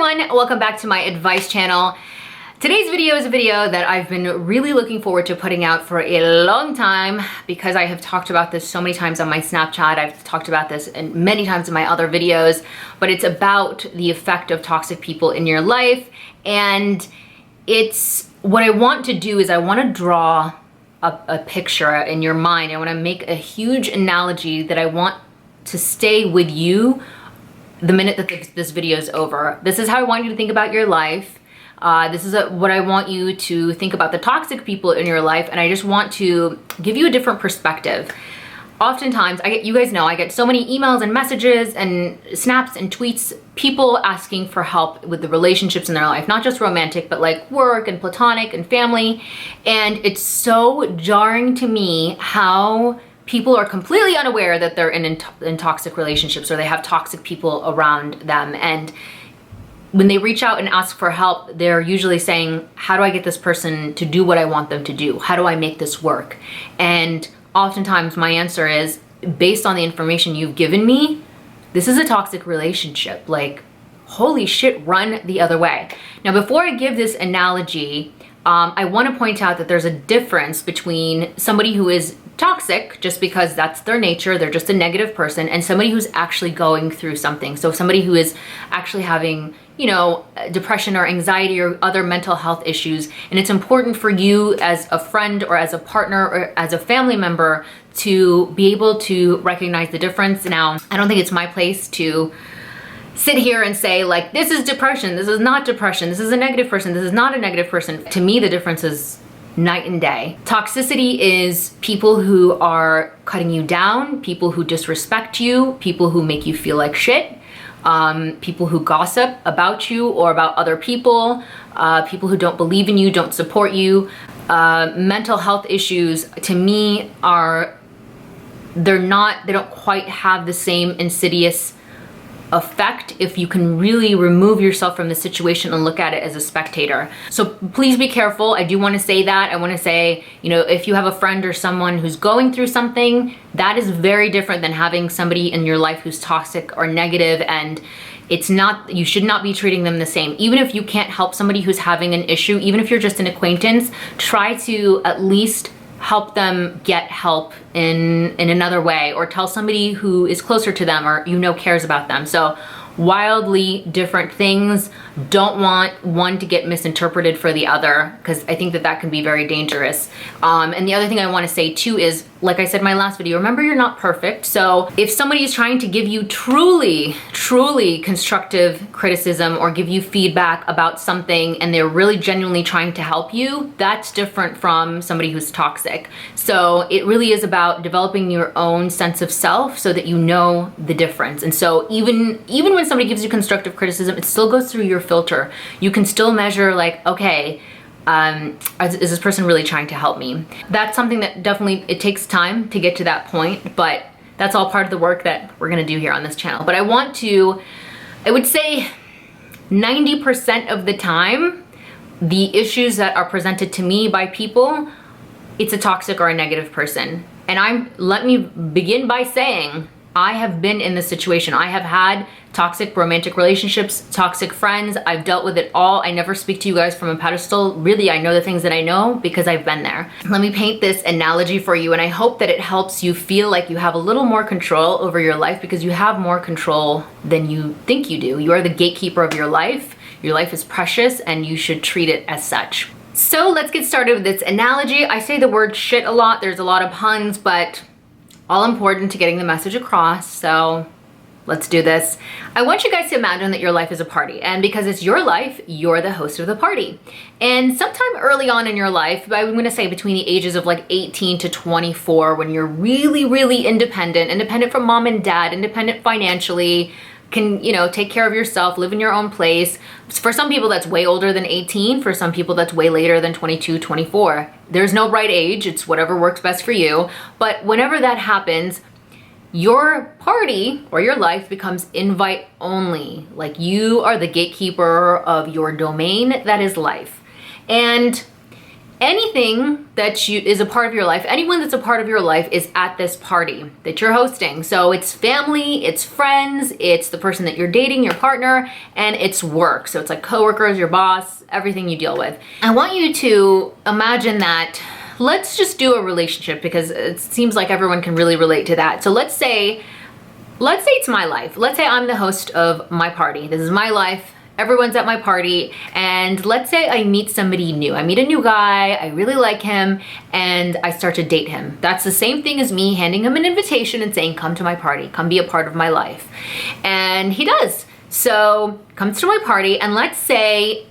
everyone, welcome back to my advice channel. Today's video is a video that I've been really looking forward to putting out for a long time because I have talked about this so many times on my Snapchat. I've talked about this many times in my other videos, but it's about the effect of toxic people in your life. And it's what I want to do is I want to draw a picture in your mind. I want to make a huge analogy that I want to stay with you the minute that this video is over. This is how I want you to think about your life. This is what I want you to think about the toxic people in your life, and I just want to give you a different perspective. Oftentimes, you guys know, I get so many emails and messages and snaps and tweets, people asking for help with the relationships in their life, not just romantic, but like work and platonic and family. And it's so jarring to me how people are completely unaware that they're in toxic relationships or they have toxic people around them. And when they reach out and ask for help, they're usually saying, how do I get this person to do what I want them to do? How do I make this work? And oftentimes my answer is, based on the information you've given me, this is a toxic relationship. Like, holy shit, run the other way. Now, before I give this analogy, I want to point out that there's a difference between somebody who is toxic just because that's their nature, they're just a negative person, and somebody who's actually going through something. So somebody who is actually having, you know, depression or anxiety or other mental health issues. And it's important for you as a friend or as a partner or as a family member to be able to recognize the difference. Now, I don't think it's my place to sit here and say, like, this is depression, this is not depression, this is a negative person, this is not a negative person. To me, the difference is night and day. Toxicity is people who are cutting you down, people who disrespect you, people who make you feel like shit, people who gossip about you or about other people, people who don't believe in you, don't support you. Mental health issues, to me, they don't quite have the same insidious effect if you can really remove yourself from the situation and look at it as a spectator. So please be careful. I do want to say that. I want to say, you know, if you have a friend or someone who's going through something, that is very different than having somebody in your life who's toxic or negative, and it's not, you should not be treating them the same. Even if you can't help somebody who's having an issue, even if you're just an acquaintance, try to at least help them get help in another way, or tell somebody who is closer to them or you know cares about them. So wildly different things. Don't want one to get misinterpreted for the other, because I think that can be very dangerous. And the other thing I want to say too is, like I said in my last video, remember, you're not perfect. So if somebody is trying to give you truly constructive criticism or give you feedback about something and they're really genuinely trying to help you, that's different from somebody who's toxic. So it really is about developing your own sense of self so that you know the difference. And so even when somebody gives you constructive criticism, it still goes through your filter. You can still measure, like, okay, is this person really trying to help me? That's something that definitely, it takes time to get to that point, but that's all part of the work that we're gonna do here on this channel. But I would say 90% of the time, the issues that are presented to me by people, it's a toxic or a negative person. And let me begin by saying, I have been in this situation. I have had toxic romantic relationships, toxic friends. I've dealt with it all. I never speak to you guys from a pedestal. Really, I know the things that I know because I've been there. Let me paint this analogy for you, and I hope that it helps you feel like you have a little more control over your life, because you have more control than you think you do. You are the gatekeeper of your life. Your life is precious, and you should treat it as such. So let's get started with this analogy. I say the word shit a lot. There's a lot of puns, but all important to getting the message across, so let's do this. I want you guys to imagine that your life is a party, and because it's your life, you're the host of the party. And sometime early on in your life, I'm gonna say between the ages of like 18 to 24, when you're really independent from mom and dad, independent financially, can, you know, take care of yourself, live in your own place. For some people, that's way older than 18. For some people, that's way later than 22, 24. There's no right age. It's whatever works best for you. But whenever that happens, your party or your life becomes invite only. Like, you are the gatekeeper of your domain that is life. And anything that is a part of your life, anyone that's a part of your life is at this party that you're hosting. So it's family, it's friends, it's the person that you're dating, your partner, and it's work. So it's like coworkers, your boss, everything you deal with. I want you to imagine that. Let's just do a relationship because it seems like everyone can really relate to that. So let's say it's my life. Let's say I'm the host of my party. This is my life. Everyone's at my party, and let's say I meet somebody new. I meet a new guy, I really like him, and I start to date him. That's the same thing as me handing him an invitation and saying, come to my party, come be a part of my life. And he does. So comes to my party, and let's say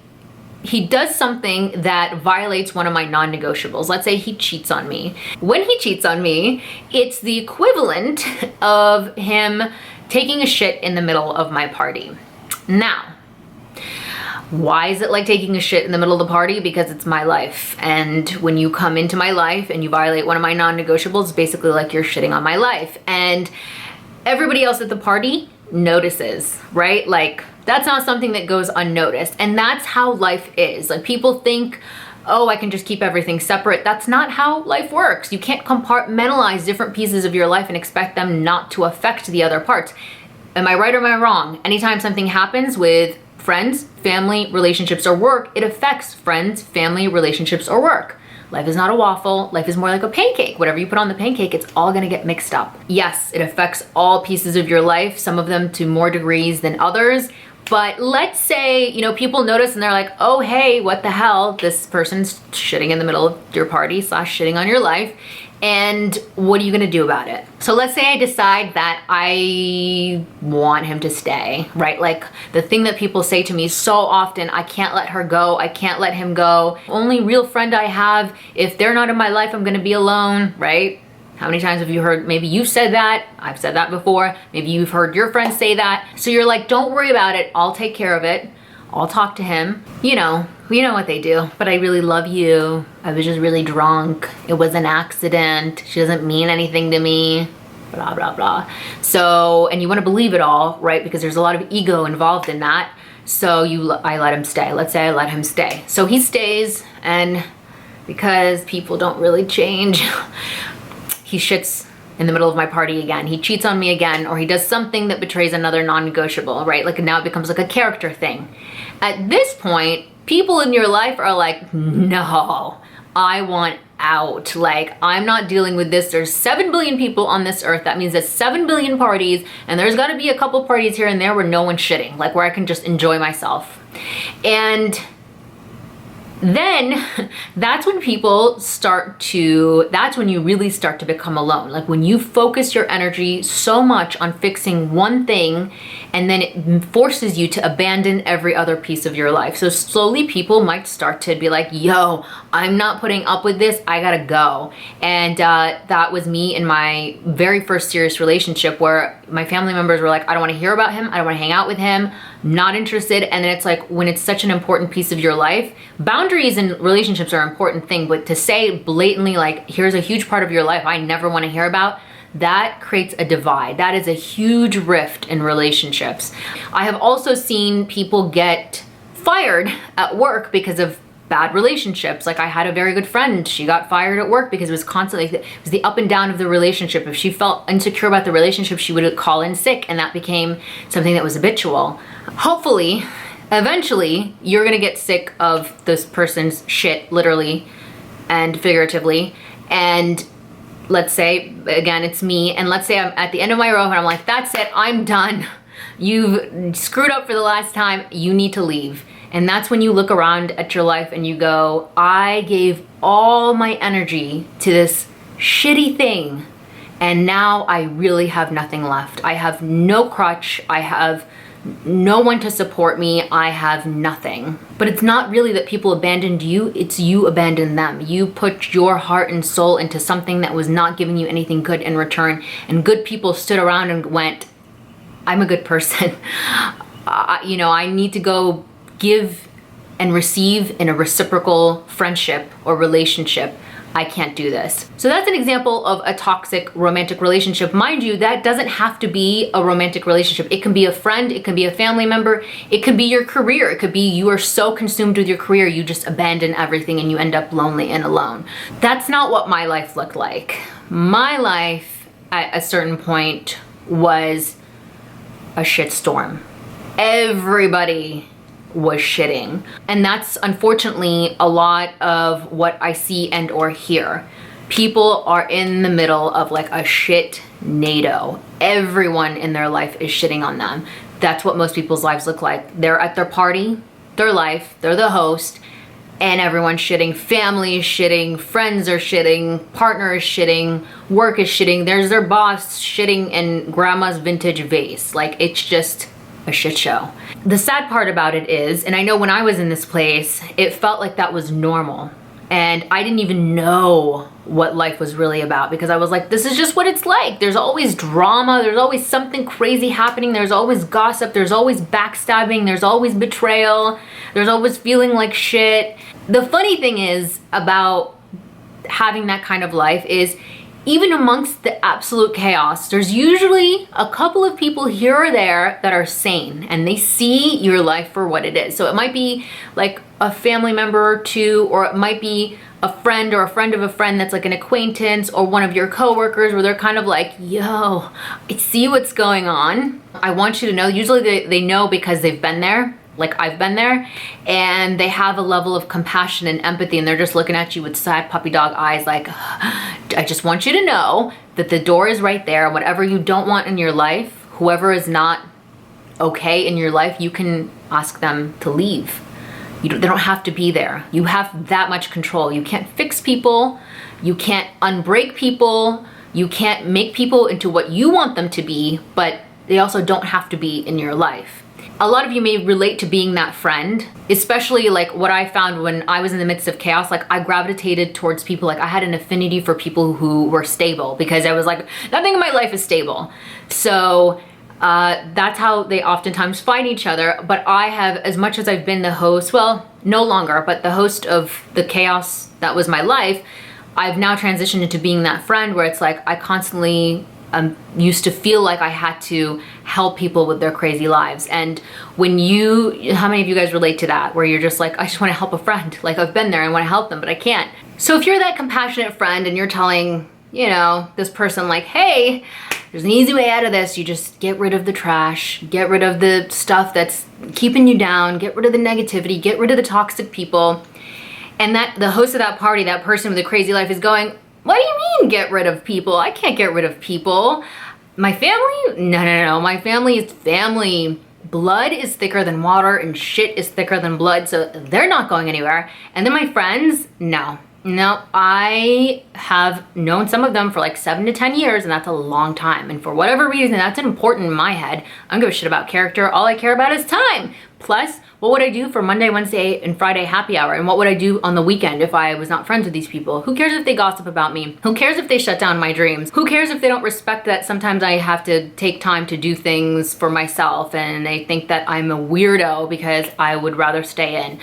he does something that violates one of my non-negotiables. Let's say he cheats on me. When he cheats on me, it's the equivalent of him taking a shit in the middle of my party. Now, why is it like taking a shit in the middle of the party? Because it's my life. And when you come into my life and you violate one of my non-negotiables, it's basically like you're shitting on my life. And everybody else at the party notices, right? Like, that's not something that goes unnoticed. And that's how life is. Like, people think, oh, I can just keep everything separate. That's not how life works. You can't compartmentalize different pieces of your life and expect them not to affect the other parts. Am I right or am I wrong? Anytime something happens with friends, family, relationships, or work, it affects friends, family, relationships, or work. Life is not a waffle. Life is more like a pancake. Whatever you put on the pancake, it's all gonna get mixed up. Yes, it affects all pieces of your life, some of them to more degrees than others. But let's say, people notice and they're like, oh, hey, what the hell? This person's shitting in the middle of your party / shitting on your life. And what are you gonna do about it? So let's say I decide that I want him to stay, right? Like, the thing that people say to me so often, I can't let her go, I can't let him go. Only real friend I have, if they're not in my life, I'm gonna be alone, right? How many times have you heard, maybe you've said that, I've said that before, maybe you've heard your friends say that. So you're like, don't worry about it, I'll take care of it. I'll talk to him. You know what they do. But I really love you. I was just really drunk. It was an accident. She doesn't mean anything to me. Blah, blah, blah. So, and you want to believe it all, right? Because there's a lot of ego involved in that. So I let him stay. Let's say I let him stay. So he stays, and because people don't really change, he shits in the middle of my party again. He cheats on me again, or he does something that betrays another non-negotiable, right? Like, now it becomes like a character thing. At this point, people in your life are like, no, I want out. Like, I'm not dealing with this. There's 7 billion people on this earth. That means there's 7 billion parties, and there's gotta be a couple parties here and there where no one's shitting, like where I can just enjoy myself. And then that's when that's when you really start to become alone. Like, when you focus your energy so much on fixing one thing, and then it forces you to abandon every other piece of your life. So slowly people might start to be like, yo, I'm not putting up with this, I gotta go. And that was me in my very first serious relationship, where my family members were like, I don't wanna hear about him, I don't wanna hang out with him, not interested. And then it's like, when it's such an important piece of your life, boundaries in relationships are an important thing, but to say blatantly, like, here's a huge part of your life I never wanna hear about, that creates a divide. That is a huge rift in relationships. I have also seen people get fired at work because of bad relationships. Like, I had a very good friend, she got fired at work because it was constantly, it was the up and down of the relationship. If she felt insecure about the relationship, she would call in sick, and that became something that was habitual. Hopefully, eventually, you're gonna get sick of this person's shit, literally and figuratively, and let's say, again, it's me, and let's say I'm at the end of my rope and I'm like, that's it, I'm done. You've screwed up for the last time, you need to leave. And that's when you look around at your life and you go, I gave all my energy to this shitty thing, and now I really have nothing left. I have no crutch, I have no one to support me, I have nothing. But it's not really that people abandoned you, it's you abandoned them. You put your heart and soul into something that was not giving you anything good in return, and good people stood around and went, I'm a good person. I need to go give and receive in a reciprocal friendship or relationship. I can't do this. So that's an example of a toxic romantic relationship. Mind you, that doesn't have to be a romantic relationship. It can be a friend, it can be a family member, it could be your career. It could be you are so consumed with your career, you just abandon everything and you end up lonely and alone. That's not what my life looked like. My life at a certain point was a shitstorm. Everybody was shitting. And that's unfortunately a lot of what I see and or hear. People are in the middle of like a shit NATO. Everyone in their life is shitting on them. That's what most people's lives look like. They're at their party, their life, they're the host, and everyone's shitting. Family is shitting, friends are shitting, partner is shitting, work is shitting, there's their boss shitting in grandma's vintage vase. Like, it's just a shit show. The sad part about it is, and I know when I was in this place, it felt like that was normal. And I didn't even know what life was really about because I was like, this is just what it's like. There's always drama, there's always something crazy happening, there's always gossip, there's always backstabbing, there's always betrayal, there's always feeling like shit. The funny thing is about having that kind of life is even amongst the absolute chaos, there's usually a couple of people here or there that are sane and they see your life for what it is. So it might be like a family member or two, or it might be a friend or a friend of a friend that's like an acquaintance or one of your coworkers where they're kind of like, yo, I see what's going on. I want you to know, usually they know because they've been there. Like I've been there, and they have a level of compassion and empathy, and they're just looking at you with sad puppy dog eyes like, I just want you to know that the door is right there. Whatever you don't want in your life, whoever is not okay in your life, you can ask them to leave. They don't have to be there. You have that much control. You can't fix people. You can't unbreak people. You can't make people into what you want them to be, but they also don't have to be in your life. A lot of you may relate to being that friend, especially like what I found when I was in the midst of chaos. Like I gravitated towards people, like I had an affinity for people who were stable because I was like, nothing in my life is stable. So that's how they oftentimes find each other. But I have, as much as I've been the host, well, no longer, but the host of the chaos that was my life, I've now transitioned into being that friend where it's like I constantly used to feel like I had to help people with their crazy lives. And when how many of you guys relate to that, where you're just like, I just want to help a friend. Like I've been there, I want to help them, but I can't. So if you're that compassionate friend and you're telling, you know, this person like, hey, there's an easy way out of this. You just get rid of the trash, get rid of the stuff that's keeping you down, get rid of the negativity, get rid of the toxic people. And that the host of that party, that person with a crazy life is going, what do you mean get rid of people? I can't get rid of people. My family? No. My family is family. Blood is thicker than water and shit is thicker than blood, so they're not going anywhere. And then my friends? No, I have known some of them for like 7 to 10 years, and that's a long time. And for whatever reason, that's important in my head. I don't give a shit about character. All I care about is time. Plus, what would I do for Monday, Wednesday, and Friday happy hour? And what would I do on the weekend if I was not friends with these people? Who cares if they gossip about me? Who cares if they shut down my dreams? Who cares if they don't respect that sometimes I have to take time to do things for myself and they think that I'm a weirdo because I would rather stay in?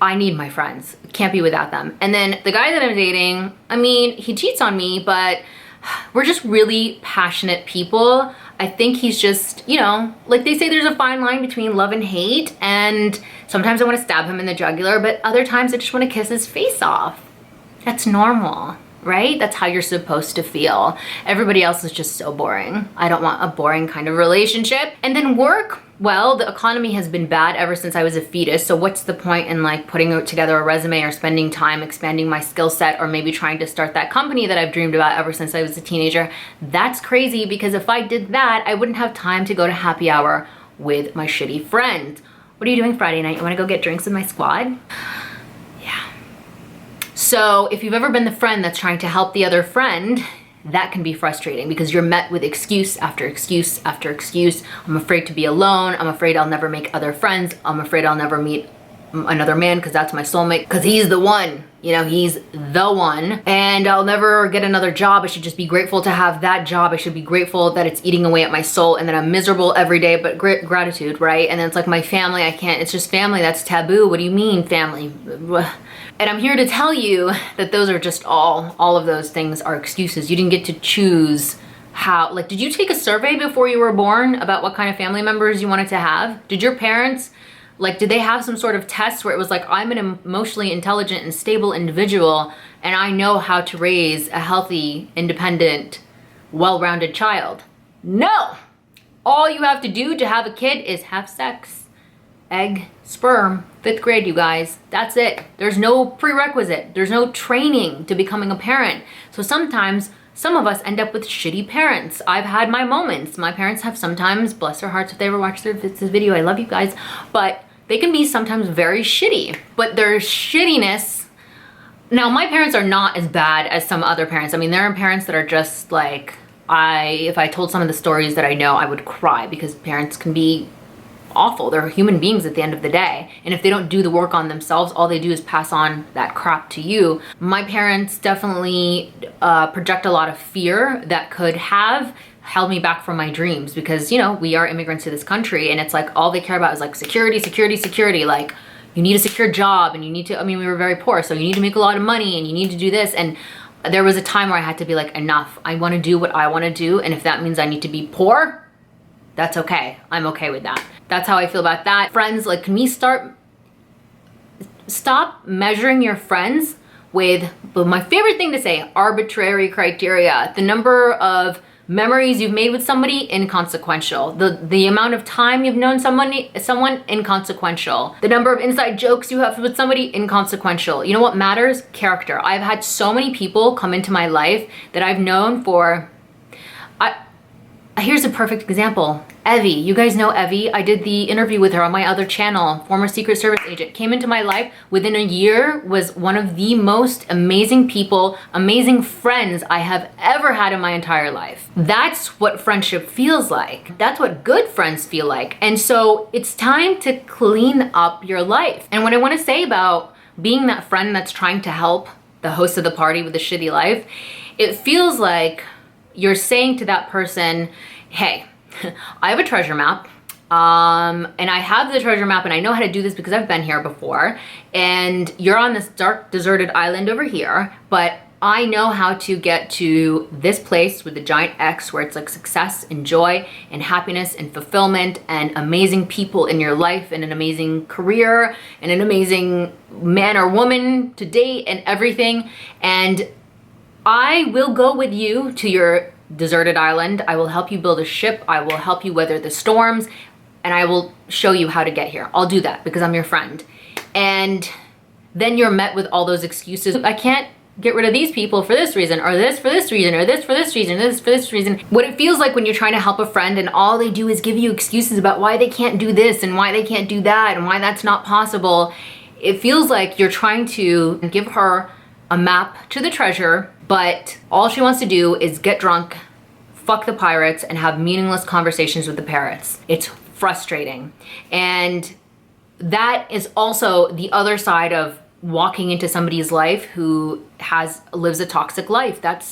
I need my friends. Can't be without them. And then the guy that I'm dating, I mean, he cheats on me, but we're just really passionate people. I think he's just, you know, like they say there's a fine line between love and hate, and sometimes I want to stab him in the jugular, but other times I just want to kiss his face off. That's normal, right? That's how you're supposed to feel. Everybody else is just so boring. I don't want a boring kind of relationship. And then work, well, the economy has been bad ever since I was a fetus, so what's the point in like putting together a resume or spending time expanding my skill set or maybe trying to start that company that I've dreamed about ever since I was a teenager? That's crazy, because if I did that, I wouldn't have time to go to happy hour with my shitty friends. What are you doing Friday night? You wanna go get drinks with my squad? Yeah. So if you've ever been the friend that's trying to help the other friend, that can be frustrating because you're met with excuse after excuse after excuse. I'm afraid to be alone. I'm afraid I'll never make other friends. I'm afraid I'll never meet another man because that's my soulmate, because he's the one, you know, he's the one, and I'll never get another job. I should just be grateful to have that job. I should be grateful that it's eating away at my soul and that I'm miserable every day, but gratitude, right? And then it's like my family, I can't, it's just family, that's taboo. What do you mean family? And I'm here to tell you that those are just all of those things are excuses. You didn't get to choose how, like, did you take a survey before you were born about what kind of family members you wanted to have? Did your parents, like, did they have some sort of test where it was like, I'm an emotionally intelligent and stable individual and I know how to raise a healthy, independent, well-rounded child? No! All you have to do to have a kid is have sex. Egg, sperm, 5th grade, you guys. That's it. There's no prerequisite. There's no training to becoming a parent. So sometimes some of us end up with shitty parents. I've had my moments. My parents have sometimes, bless their hearts if they ever watch this video, I love you guys, but they can be sometimes very shitty. But their shittiness, now my parents are not as bad as some other parents. I mean, there are parents that are just like, if I told some of the stories that I know, I would cry because parents can be awful. They're human beings at the end of the day. And if they don't do the work on themselves, all they do is pass on that crap to you. My parents definitely project a lot of fear that could have held me back from my dreams because, you know, we are immigrants to this country and it's like all they care about is like security, security, security. Like, you need a secure job and you need to, I mean, we were very poor, so you need to make a lot of money and you need to do this. And there was a time where I had to be like, enough. I want to do what I want to do. And if that means I need to be poor, that's okay. I'm okay with that. That's how I feel about that. Friends, like, can we stop measuring your friends with, but my favorite thing to say, arbitrary criteria. The number of memories you've made with somebody, inconsequential. The amount of time you've known someone, inconsequential. The number of inside jokes you have with somebody, inconsequential. You know what matters? Character. I've had so many people come into my life that I've known for, here's a perfect example. Evie, you guys know Evie. I did the interview with her on my other channel, former Secret Service agent, came into my life within a year, was one of the most amazing people, amazing friends I have ever had in my entire life. That's what friendship feels like. That's what good friends feel like. And so it's time to clean up your life. And what I want to say about being that friend that's trying to help the host of the party with a shitty life, it feels like you're saying to that person, hey, I have a treasure map, and I have the treasure map and I know how to do this because I've been here before, and you're on this dark, deserted island over here, but I know how to get to this place with the giant X where it's like success and joy and happiness and fulfillment and amazing people in your life and an amazing career and an amazing man or woman to date and everything. And I will go with you to your deserted island. I will help you build a ship. I will help you weather the storms, and I will show you how to get here. I'll do that because I'm your friend. And then you're met with all those excuses. I can't get rid of these people for this reason, or this for this reason, or this for this reason, this for this reason. What it feels like when you're trying to help a friend and all they do is give you excuses about why they can't do this and why they can't do that and why that's not possible. It feels like you're trying to give her a map to the treasure, but all she wants to do is get drunk, fuck the pirates, and have meaningless conversations with the parrots. It's frustrating. And that is also the other side of walking into somebody's life who lives a toxic life. That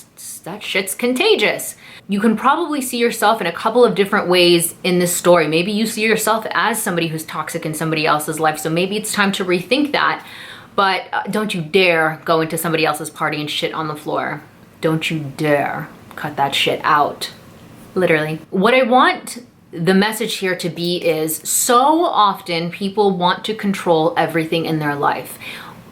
shit's contagious. You can probably see yourself in a couple of different ways in this story. Maybe you see yourself as somebody who's toxic in somebody else's life, so maybe it's time to rethink that. But don't you dare go into somebody else's party and shit on the floor. Don't you dare cut that shit out. Literally. What I want the message here to be is, so often people want to control everything in their life.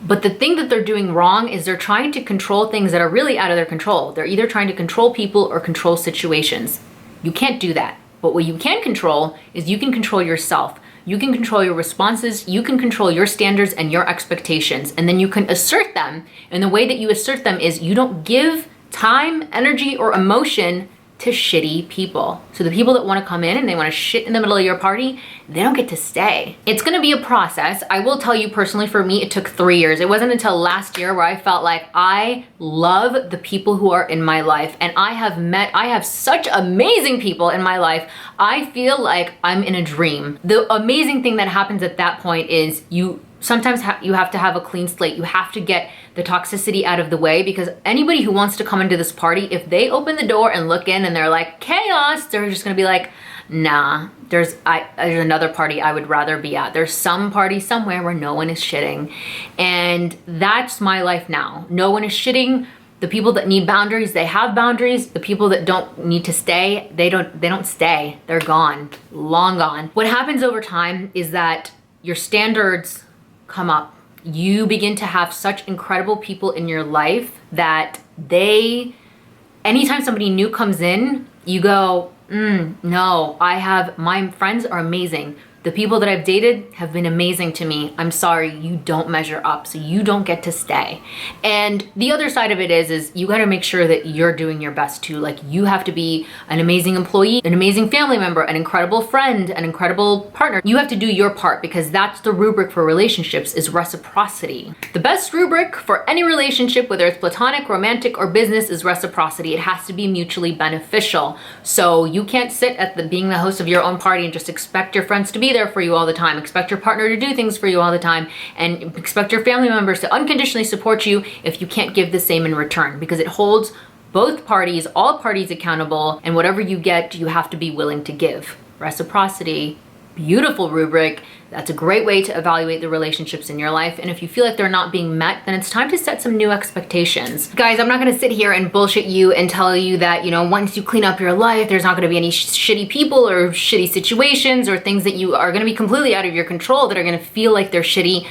But the thing that they're doing wrong is they're trying to control things that are really out of their control. They're either trying to control people or control situations. You can't do that. But what you can control is you can control yourself. You can control your responses, you can control your standards and your expectations, and then you can assert them. And the way that you assert them is you don't give time, energy, or emotion to shitty people. So the people that want to come in and they want to shit in the middle of your party, they don't get to stay. It's going to be a process. I will tell you personally, for me, it took 3 years. It wasn't until last year where I felt like I love the people who are in my life, and I have such amazing people in my life. I feel like I'm in a dream. The amazing thing that happens at that point is you sometimes you have to have a clean slate. You have to get the toxicity out of the way, because anybody who wants to come into this party, if they open the door and look in and they're like chaos, they're just gonna be like, nah, there's another party I would rather be at. There's some party somewhere where no one is shitting. And that's my life now. No one is shitting. The people that need boundaries, they have boundaries. The people that don't need to stay, they don't stay. They're gone, long gone. What happens over time is that your standards come up. You begin to have such incredible people in your life that anytime somebody new comes in, you go, no, my friends are amazing. The people that I've dated have been amazing to me. I'm sorry, you don't measure up, so you don't get to stay. And the other side of it is you gotta make sure that you're doing your best too. Like, you have to be an amazing employee, an amazing family member, an incredible friend, an incredible partner. You have to do your part, because that's the rubric for relationships, is reciprocity. The best rubric for any relationship, whether it's platonic, romantic, or business, is reciprocity. It has to be mutually beneficial. So you can't sit at being the host of your own party and just expect your friends to be there for you all the time, expect your partner to do things for you all the time, and expect your family members to unconditionally support you if you can't give the same in return, because it holds both parties, all parties accountable, and whatever you get, you have to be willing to give. Reciprocity, beautiful rubric. That's a great way to evaluate the relationships in your life. And if you feel like they're not being met, then it's time to set some new expectations. Guys, I'm not gonna sit here and bullshit you and tell you that, once you clean up your life, there's not gonna be any shitty people or shitty situations or things that you are gonna be completely out of your control that are gonna feel like they're shitty.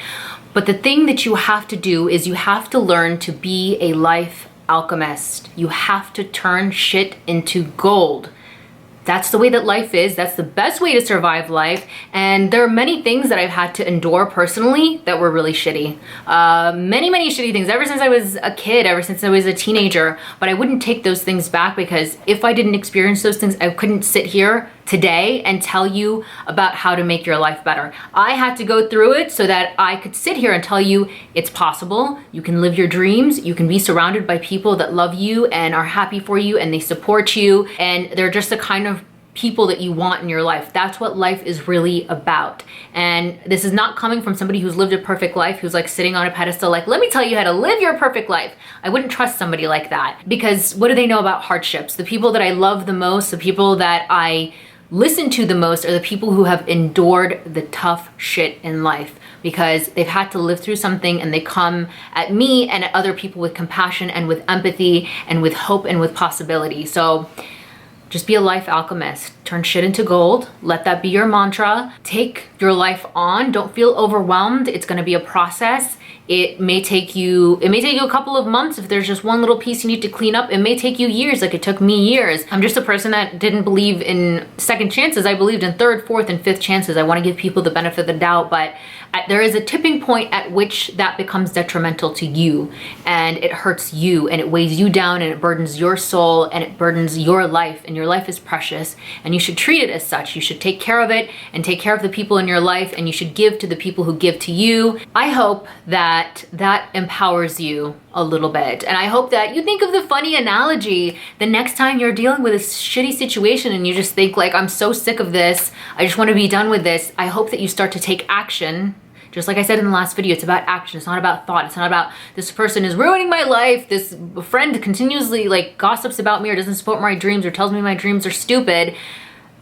But the thing that you have to do is you have to learn to be a life alchemist. You have to turn shit into gold. That's the way that life is. That's the best way to survive life. And there are many things that I've had to endure personally that were really shitty. Many shitty things ever since I was a kid, ever since I was a teenager. But I wouldn't take those things back, because if I didn't experience those things, I couldn't sit here today and tell you about how to make your life better. I had to go through it so that I could sit here and tell you it's possible. You can live your dreams. You can be surrounded by people that love you and are happy for you, and they support you, and they're just the kind of people that you want in your life. That's what life is really about. And this is not coming from somebody who's lived a perfect life, who's like sitting on a pedestal like, let me tell you how to live your perfect life. I wouldn't trust somebody like that, because what do they know about hardships? The people that I love the most, the people that I listen to the most, are the people who have endured the tough shit in life, because they've had to live through something, and they come at me and at other people with compassion and with empathy and with hope and with possibility. So just be a life alchemist. Turn shit into gold. Let that be your mantra. Take your life on. Don't feel overwhelmed. It's gonna be a process. It may take you a couple of months if there's just one little piece you need to clean up. It may take you years, like it took me years. I'm just a person that didn't believe in second chances. I believed in third, fourth, and fifth chances. I want to give people the benefit of the doubt, but there is a tipping point at which that becomes detrimental to you, and it hurts you, and it weighs you down, and it burdens your soul, and it burdens your life, and your life is precious, and you should treat it as such. You should take care of it and take care of the people in your life, and you should give to the people who give to you. I hope that empowers you a little bit. And I hope that you think of the funny analogy the next time you're dealing with a shitty situation and you just think like, I'm so sick of this, I just want to be done with this. I hope that you start to take action. Just like I said in the last video, it's about action. It's not about thought. It's not about this person is ruining my life. This friend continuously like gossips about me or doesn't support my dreams or tells me my dreams are stupid.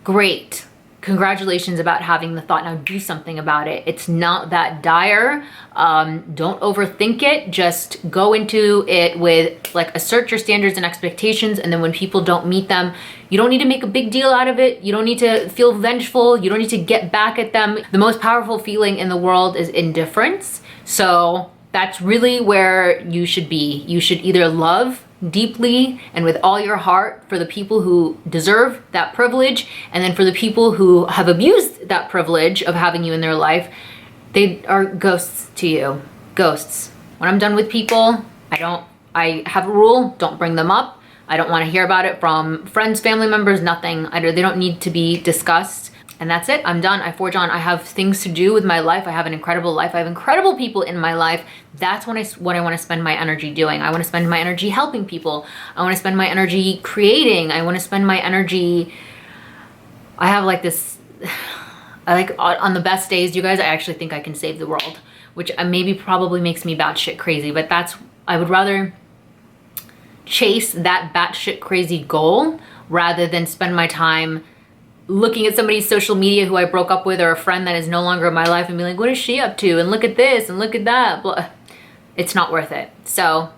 Great. Congratulations about having the thought. Now do something about it. It's not that dire. Don't overthink it. Just go into it with like assert your standards and expectations, and then when people don't meet them, you don't need to make a big deal out of it. You don't need to feel vengeful. You don't need to get back at them. The most powerful feeling in the world is indifference. So that's really where you should be. You should either love deeply and with all your heart for the people who deserve that privilege, and then for the people who have abused that privilege of having you in their life, they are ghosts to you. Ghosts. When I'm done with people, I have a rule, don't bring them up. I don't want to hear about it from friends, family members, nothing. They don't need to be discussed. And that's it. I'm done. I forge on. I have things to do with my life. I have an incredible life. I have incredible people in my life. That's what I want to spend my energy doing. I want to spend my energy helping people. I want to spend my energy creating. I want to spend my energy. I have like this I like on the best days, you guys, I actually think I can save the world, which maybe probably makes me batshit crazy, but I would rather chase that batshit crazy goal rather than spend my time looking at somebody's social media who I broke up with, or a friend that is no longer in my life, and be like, what is she up to? And look at this and look at that. Blah. It's not worth it. So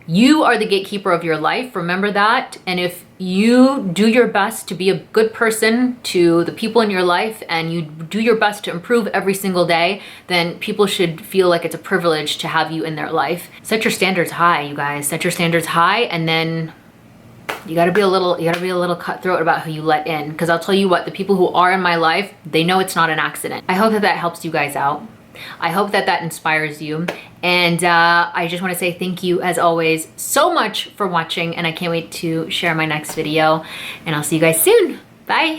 you are the gatekeeper of your life. Remember that. And if you do your best to be a good person to the people in your life, and you do your best to improve every single day, then people should feel like it's a privilege to have you in their life. Set your standards high, you guys. Set your standards high, and then you gotta be a little cutthroat about who you let in. Because I'll tell you what, the people who are in my life, they know it's not an accident. I hope that that helps you guys out. I hope that that inspires you. And I just want to say thank you, as always, so much for watching. And I can't wait to share my next video. And I'll see you guys soon. Bye.